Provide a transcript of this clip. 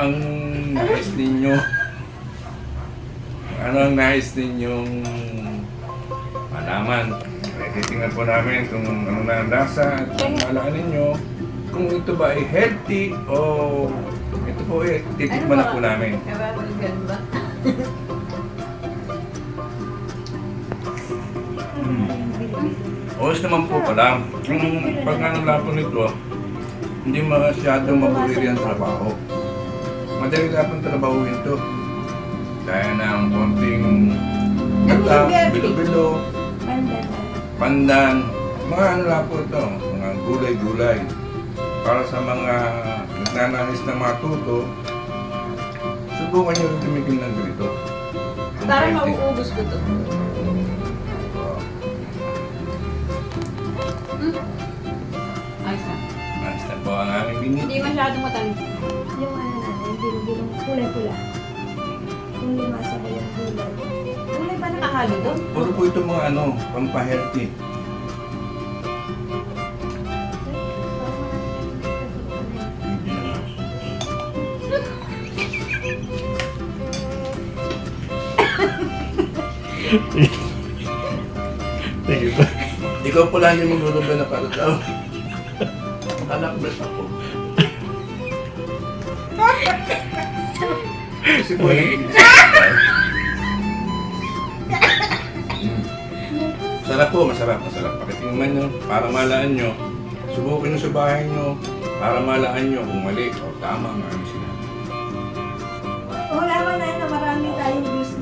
ang nais ninyo? Ano ang nais ninyong malaman? Titingnan po namin kung ano na ang lasa at kung alaan ninyo kung ito ba ay healthy o ito po ay titikman na po namin. Oyos naman po pala. Ang pagkakalapo nito, hindi masyadong maburiri ang trabaho. Madali lang pong trabahuin ito. Kaya ng konting gata, bilo-bilo, pandan, mga ano lang po ito, mga gulay-gulay. Para sa mga nagnanais ng matuto, subukan nyo rin tumigil ng ganito. Parang mauubos ko ito. Ayos na. Ayos na po ang aming binit. Hindi masyadong matamis. Yung ano natin, bilo-bilong kulay-pula. Yung lima sa yung gulay. Kulay ba nakahalo doon? Puro po ito mga ano, pampahealthy. Hindi naman. Sige pa. Ikaw pala yung magluluto na para daw. Alakbet ako. Kasi po yung sarap po, masarap. Pakitingnan nyo, para malaan nyo. Subukin nyo sa bahay nyo, para malaan nyo kung mali o tama ang aming sinabi. Wala man na marami tayong gusto.